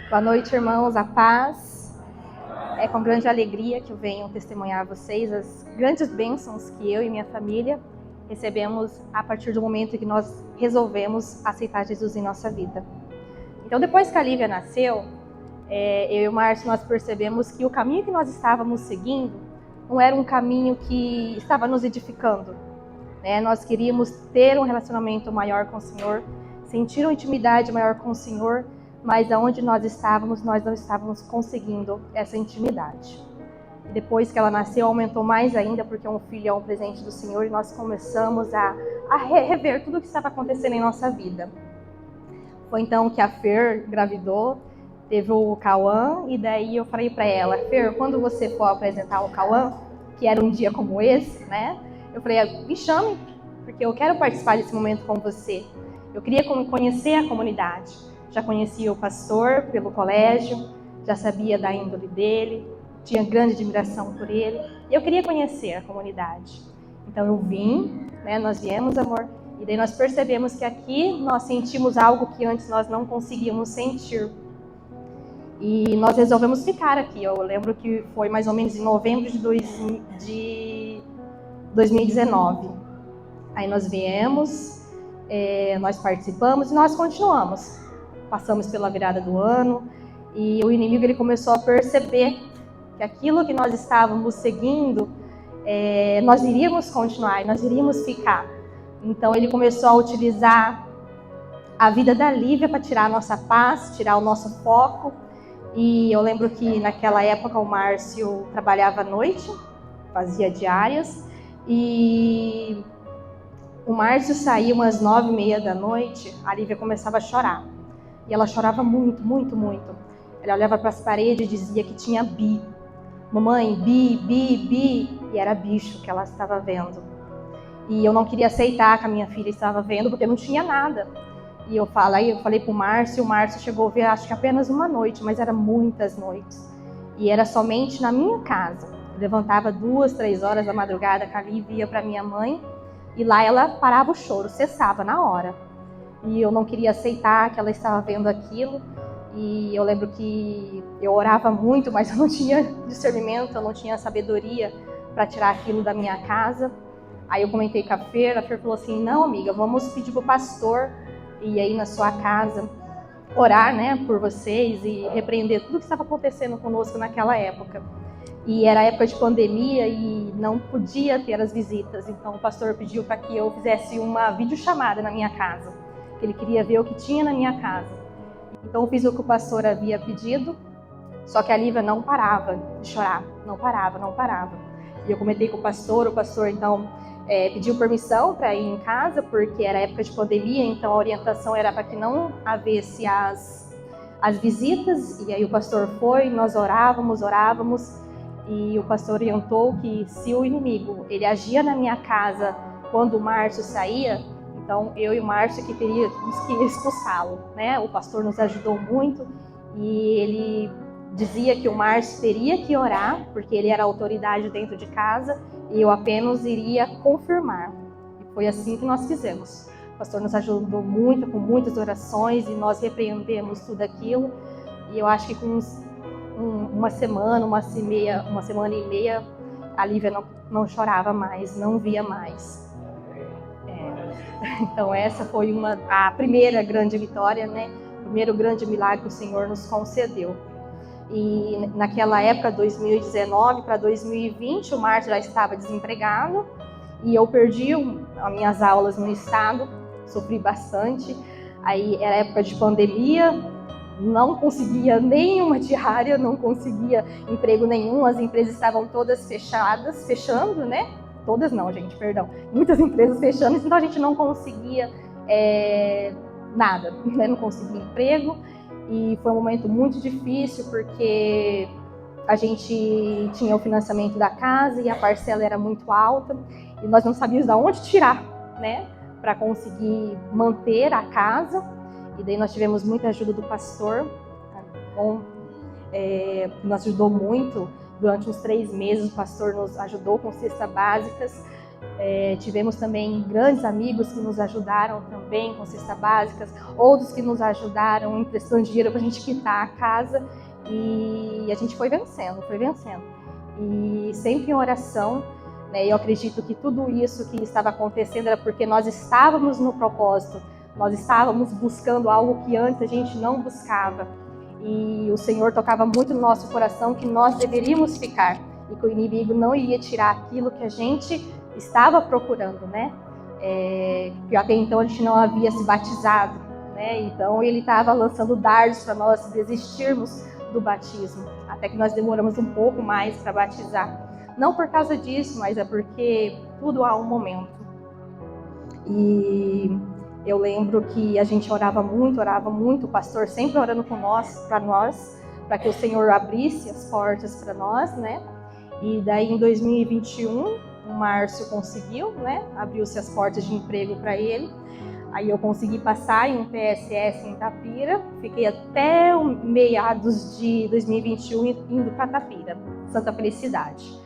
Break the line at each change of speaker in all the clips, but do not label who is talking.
Boa noite, irmãos, a paz. É com grande alegria que eu venho testemunhar a vocês as grandes bênçãos que eu e minha família recebemos a partir do momento que nós resolvemos aceitar Jesus em nossa vida. Então, depois que a Lívia nasceu, eu e o Márcio, nós percebemos que o caminho que nós estávamos seguindo não era um caminho que estava nos edificando, né? Nós queríamos ter um relacionamento maior com o Senhor, sentir uma intimidade maior com o Senhor, mas aonde nós estávamos, nós não estávamos conseguindo essa intimidade. E depois que ela nasceu, aumentou mais ainda, porque um filho é um presente do Senhor, e nós começamos a rever tudo o que estava acontecendo em nossa vida. Foi então que a Fer engravidou, teve o Cauã, e daí eu falei para ela: Fer, quando você for apresentar o Cauã, que era um dia como esse, né? Eu falei: me chame, porque eu quero participar desse momento com você. Eu queria conhecer a comunidade. Já conhecia o pastor pelo colégio, já sabia da índole dele, tinha grande admiração por ele. E eu queria conhecer a comunidade. Então eu vim, né, nós viemos, amor, e daí nós percebemos que aqui nós sentimos algo que antes nós não conseguíamos sentir. E nós resolvemos ficar aqui. Eu lembro que foi mais ou menos em novembro de 2019. Aí nós viemos, nós participamos e nós continuamos. Passamos pela virada do ano e o inimigo ele começou a perceber que aquilo que nós estávamos seguindo, nós iríamos continuar, nós iríamos ficar. Então ele começou a utilizar a vida da Lívia para tirar a nossa paz, tirar o nosso foco. E eu lembro que naquela época o Márcio trabalhava à noite, fazia diárias, e o Márcio saía umas 9h30 da noite, a Lívia começava a chorar. E ela chorava muito, muito, muito. Ela olhava para as paredes e dizia que tinha bi. Mamãe, bi, bi, bi. E era bicho que ela estava vendo. E eu não queria aceitar que a minha filha estava vendo, porque não tinha nada. E eu falei para o Márcio chegou a ver, acho que apenas uma noite, mas eram muitas noites. E era somente na minha casa. Eu levantava 2, 3 horas da madrugada, que a Lívia ia para minha mãe, e lá ela parava o choro, cessava na hora. E eu não queria aceitar que ela estava vendo aquilo. E eu lembro que eu orava muito, mas eu não tinha discernimento, eu não tinha sabedoria para tirar aquilo da minha casa. Aí eu comentei com a Fer falou assim: não, amiga, vamos pedir para o pastor ir aí na sua casa orar, né, por vocês e repreender tudo que estava acontecendo conosco naquela época. E era época de pandemia e não podia ter as visitas. Então o pastor pediu para que eu fizesse uma videochamada na minha casa. Ele queria ver o que tinha na minha casa. Então eu fiz o que o pastor havia pedido, só que a Lívia não parava de chorar, não parava. E eu comentei com o pastor então pediu permissão para ir em casa, porque era época de pandemia, então a orientação era para que não havesse as visitas. E aí o pastor foi, nós orávamos, e o pastor orientou que se o inimigo ele agia na minha casa quando o Márcio saía, então eu e o Márcio que teríamos que expulsá-lo, né? O pastor nos ajudou muito e ele dizia que o Márcio teria que orar, porque ele era a autoridade dentro de casa, e eu apenas iria confirmar. E foi assim que nós fizemos. O pastor nos ajudou muito, com muitas orações, e nós repreendemos tudo aquilo. E eu acho que com uma semana e meia, a Lívia não chorava mais, não via mais. Então essa foi a primeira grande vitória, né? O primeiro grande milagre que o Senhor nos concedeu. E naquela época, 2019 para 2020, o Márcio já estava desempregado e eu perdi as minhas aulas no estado, sofri bastante. Aí era época de pandemia, não conseguia nenhuma diária, não conseguia emprego nenhum, as empresas estavam todas fechando, né? Todas não, gente, perdão. Muitas empresas fechando, então a gente não conseguia nada, né? Não conseguia emprego. E foi um momento muito difícil, porque a gente tinha o financiamento da casa e a parcela era muito alta. E nós não sabíamos de onde tirar, né? Para conseguir manter a casa. E daí nós tivemos muita ajuda do pastor. Nos ajudou muito. Durante uns 3 meses o pastor nos ajudou com cestas básicas. Tivemos também grandes amigos que nos ajudaram também com cestas básicas, outros que nos ajudaram emprestando dinheiro para a gente quitar a casa, e a gente foi vencendo. E sempre em oração, né? Eu acredito que tudo isso que estava acontecendo era porque nós estávamos no propósito, nós estávamos buscando algo que antes a gente não buscava. E o Senhor tocava muito no nosso coração que nós deveríamos ficar e que o inimigo não iria tirar aquilo que a gente estava procurando, né? Que até então a gente não havia se batizado, né? Então ele estava lançando dardos para nós desistirmos do batismo, até que nós demoramos um pouco mais para batizar. Não por causa disso, mas é porque tudo há um momento. E eu lembro que a gente orava muito, o pastor sempre orando para nós, para que o Senhor abrisse as portas para nós, né? E daí em 2021, o Márcio conseguiu, né? Abriu-se as portas de emprego para ele. Aí eu consegui passar em um PSS em Itapira, fiquei até meados de 2021 indo para Itapira, Santa Felicidade.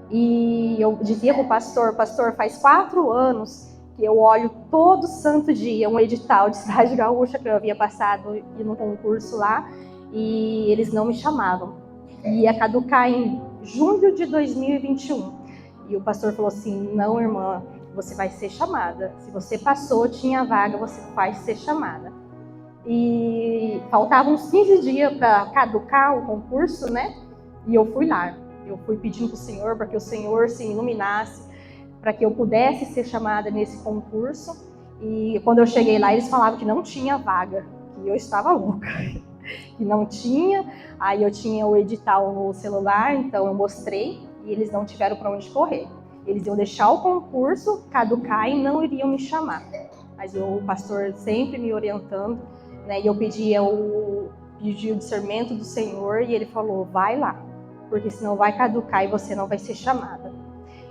E eu dizia para o pastor, faz 4 anos que eu olho todo santo dia um edital de Cidade Gaúcha que eu havia passado e no concurso lá, e eles não me chamavam. Ia caducar em junho de 2021. E o pastor falou assim: não, irmã, você vai ser chamada. Se você passou, tinha vaga, você vai ser chamada. E faltavam uns 15 dias para caducar o concurso, né? E eu fui lá. Eu fui pedindo para o Senhor para que o Senhor se iluminasse, para que eu pudesse ser chamada nesse concurso. E quando eu cheguei lá, eles falavam que não tinha vaga, que eu estava louca, que não tinha. Aí eu tinha o edital no celular, então eu mostrei, e eles não tiveram para onde correr. Eles iam deixar o concurso caducar e não iriam me chamar. Mas o pastor sempre me orientando, né? E eu pedi o discernimento do Senhor, e ele falou: vai lá, porque senão vai caducar e você não vai ser chamada.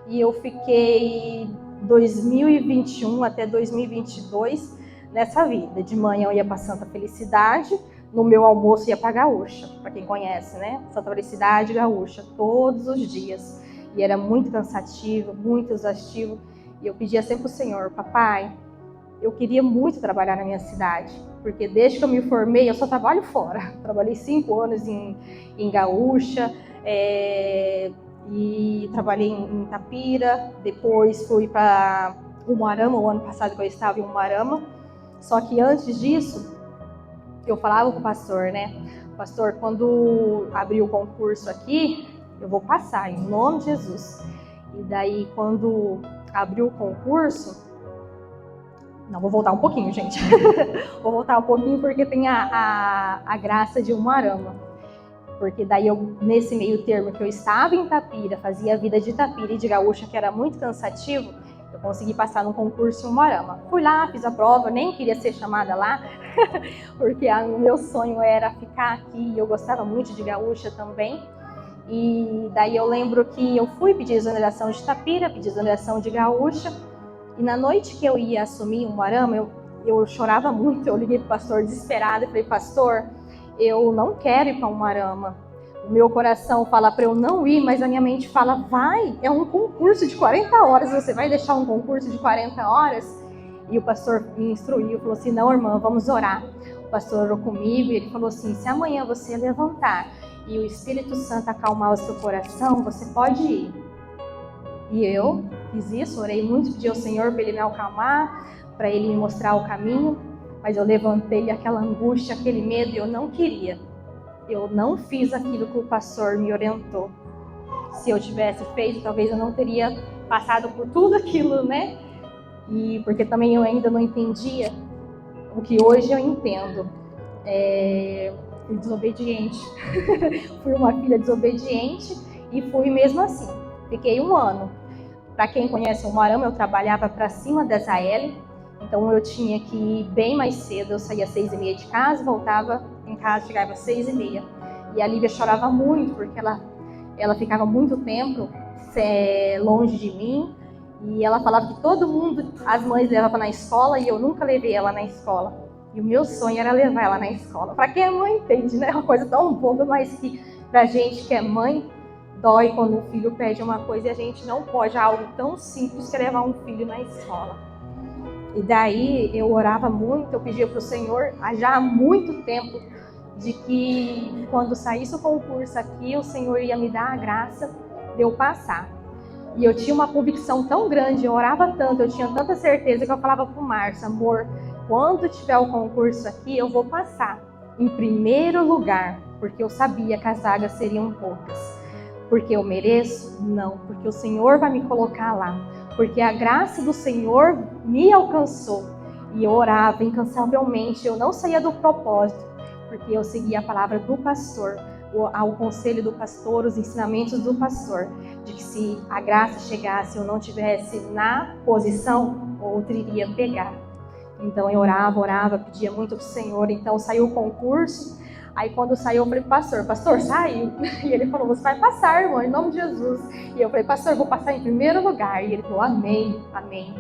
E eu fiquei 2021 até 2022 nessa vida. De manhã eu ia para Santa Felicidade, no meu almoço ia para Gaúcha, para quem conhece, né? Santa Felicidade, Gaúcha, todos os dias. E era muito cansativo, muito exaustivo. E eu pedia sempre para o Senhor: papai, eu queria muito trabalhar na minha cidade, porque desde que eu me formei, eu só trabalho fora. Trabalhei 5 anos em Gaúcha, e trabalhei em Itapira, depois fui para Umuarama, o ano passado que eu estava em Umuarama. Só que antes disso, eu falava com o pastor, né? Pastor, quando abrir o concurso aqui, eu vou passar, em nome de Jesus. E daí, quando abriu o concurso... Não, vou voltar um pouquinho, gente. Vou voltar um pouquinho porque tem a graça de Umuarama. Porque daí, nesse meio termo que eu estava em Itapira, fazia a vida de Itapira e de Gaúcha, que era muito cansativo, eu consegui passar no concurso em Umuarama. Fui lá, fiz a prova, eu nem queria ser chamada lá, porque o meu sonho era ficar aqui, e eu gostava muito de Gaúcha também. E daí eu lembro que eu fui pedir exoneração de Itapira, pedi exoneração de Gaúcha, e na noite que eu ia assumir Umuarama, eu chorava muito. Eu liguei para o pastor desesperada e falei: pastor, eu não quero ir para Umuarama. O meu coração fala para eu não ir, mas a minha mente fala: vai, é um concurso de 40 horas, você vai deixar um concurso de 40 horas? E o pastor me instruiu, falou assim: não, irmã, vamos orar. O pastor orou comigo e ele falou assim: se amanhã você levantar e o Espírito Santo acalmar o seu coração, você pode ir. E eu fiz isso, orei muito, pedi ao Senhor para ele me acalmar, para ele me mostrar o caminho. Mas eu levantei aquela angústia, aquele medo, e eu não queria. Eu não fiz aquilo que o pastor me orientou. Se eu tivesse feito, talvez eu não teria passado por tudo aquilo, né? E porque também eu ainda não entendia o que hoje eu entendo. Fui desobediente. Fui uma filha desobediente e fui mesmo assim. Fiquei 1 ano. Para quem conhece o Umuarama, eu trabalhava para cima da ZAL. Então eu tinha que ir bem mais cedo, eu saía às 6h30 de casa, voltava em casa, chegava às 6h30. E a Lívia chorava muito, porque ela ficava muito tempo longe de mim. E ela falava que todo mundo, as mães levavam na escola, e eu nunca levei ela na escola. E o meu sonho era levar ela na escola. Para quem é mãe entende, né? É uma coisa tão boba, mas que pra gente que é mãe, dói quando o filho pede uma coisa e a gente não pode, algo tão simples que é levar um filho na escola. E daí eu orava muito, eu pedia para o Senhor, já há muito tempo, de que quando saísse o concurso aqui, o Senhor ia me dar a graça de eu passar. E eu tinha uma convicção tão grande, eu orava tanto, eu tinha tanta certeza que eu falava para o Márcio: amor, quando tiver o concurso aqui, eu vou passar em primeiro lugar, porque eu sabia que as vagas seriam poucas. Porque eu mereço? Não, porque o Senhor vai me colocar lá, porque a graça do Senhor me alcançou. E eu orava incansavelmente, eu não saía do propósito, porque eu seguia a palavra do pastor, o conselho do pastor, os ensinamentos do pastor, de que se a graça chegasse e eu não tivesse na posição, outro iria pegar. Então eu orava, pedia muito para o Senhor. Então saiu o concurso. Aí quando saiu eu falei: pastor, saiu. E ele falou: você vai passar, irmão, em nome de Jesus. E eu falei: pastor, eu vou passar em primeiro lugar. E ele falou: amém, amém.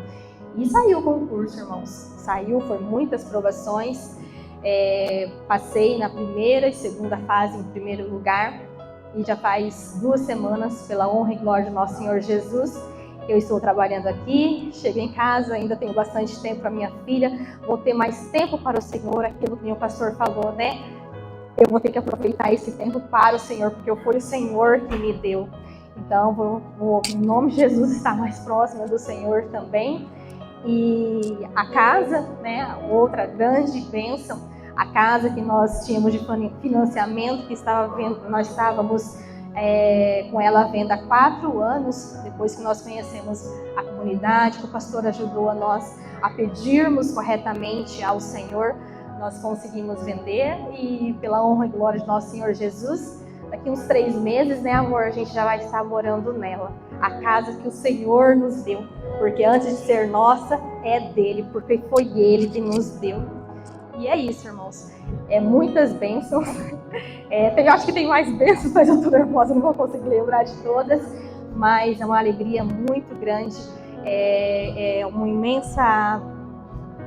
E saiu o concurso, irmãos. Saiu, foi muitas provações. Passei na primeira e segunda fase em primeiro lugar. E já faz 2 semanas, pela honra e glória de nosso Senhor Jesus, eu estou trabalhando aqui. Cheguei em casa, ainda tenho bastante tempo para minha filha. Vou ter mais tempo para o Senhor, aquilo que o pastor falou, né? Eu vou ter que aproveitar esse tempo para o Senhor, porque foi o Senhor que me deu. Então, vou em nome de Jesus, estar mais próxima do Senhor também. E a casa, né? Outra grande bênção, a casa que nós tínhamos de financiamento, que nós estávamos com ela à venda há 4 anos, depois que nós conhecemos a comunidade, que o pastor ajudou a nós a pedirmos corretamente ao Senhor, nós conseguimos vender. E pela honra e glória de nosso Senhor Jesus, daqui uns 3 meses, né, amor, a gente já vai estar morando nela, a casa que o Senhor nos deu, porque antes de ser nossa, é dele, porque foi ele que nos deu. E é isso, irmãos, muitas bênçãos. Eu acho que tem mais bênçãos, mas eu estou nervosa, não vou conseguir lembrar de todas, mas é uma alegria muito grande, uma imensa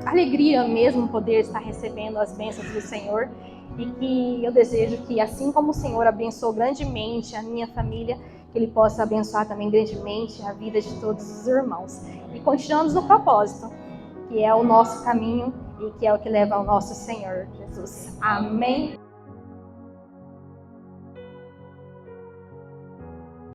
alegria mesmo poder estar recebendo as bênçãos do Senhor, e que eu desejo que, assim como o Senhor abençoou grandemente a minha família, que Ele possa abençoar também grandemente a vida de todos os irmãos. E continuamos no propósito, que é o nosso caminho e que é o que leva ao nosso Senhor Jesus. Amém?